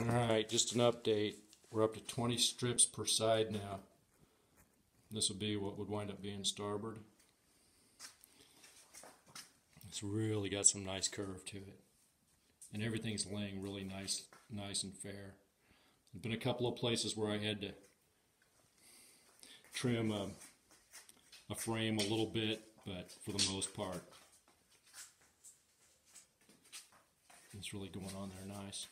Alright, just an update. We're up to 20 strips per side now. This will be what would wind up being starboard. It's really got some nice curve to it. And everything's laying really nice and fair. There's been a couple of places where I had to trim a frame a little bit, but for the most part, it's really going on there nice.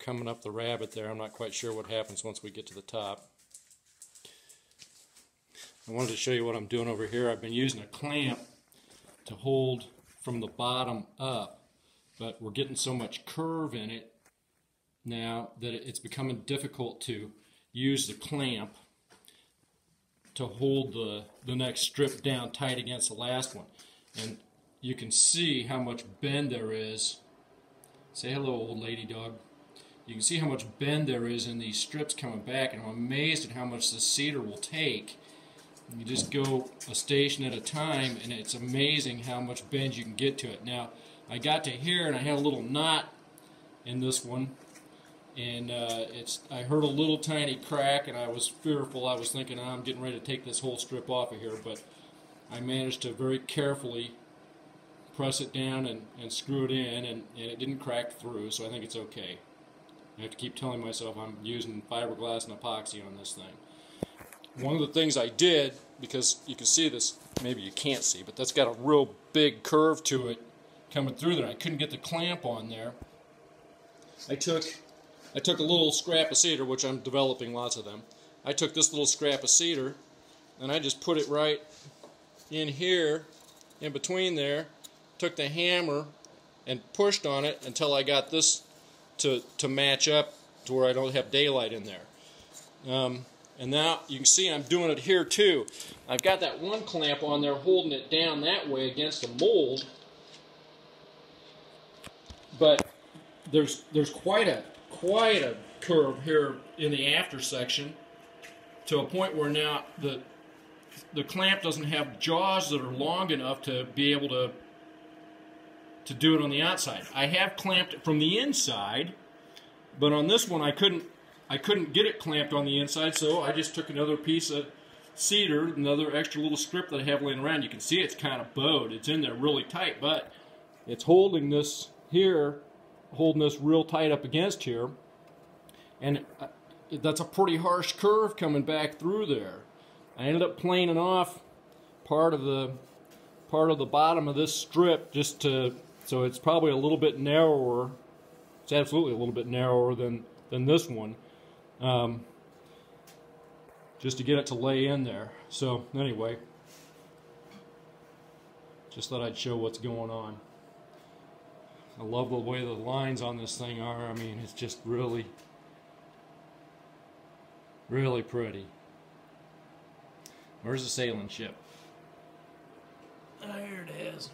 Coming up the rabbit there, I'm not quite sure what happens once we get to the top. I wanted to show you what I'm doing over here. I've been using a clamp to hold from the bottom up, but we're getting so much curve in it now that it's becoming difficult to use the clamp to hold the next strip down tight against the last one. And you can see how much bend there is. Say hello, old lady dog. You can see how much bend there is in these strips coming back, and I'm amazed at how much the cedar will take. You just go a station at a time, and it's amazing how much bend you can get to it. Now, I got to here, and I had a little knot in this one, and I heard a little tiny crack, and I was fearful. I was thinking, I'm getting ready to take this whole strip off of here, but I managed to very carefully press it down and screw it in, and it didn't crack through, so I think it's okay. I have to keep telling myself I'm using fiberglass and epoxy on this thing. One of the things I did, because you can see this, maybe you can't see, but that's got a real big curve to it coming through there. I couldn't get the clamp on there. I took a little scrap of cedar, which I'm developing lots of them. I took this little scrap of cedar, and I just put it right in here, in between there, took the hammer and pushed on it until I got this to match up to where I don't have daylight in there. And now you can see I'm doing it here too. I've got that one clamp on there holding it down that way against the mold, but there's quite a curve here in the after section, to a point where now the clamp doesn't have jaws that are long enough to be able to do it on the outside. I have clamped it from the inside, but on this one I couldn't get it clamped on the inside, so I just took another piece of cedar, another extra little strip that I have laying around. You can see it's kind of bowed. It's in there really tight, but it's holding this here, holding this real tight up against here, and that's a pretty harsh curve coming back through there. I ended up planing off part of the bottom of this strip so it's probably a little bit narrower. It's absolutely a little bit narrower than this one, just to get it to lay in there. So anyway, just thought I'd show what's going on. I love the way the lines on this thing are. I mean, it's just really, really pretty. Where's the sailing ship? There it is.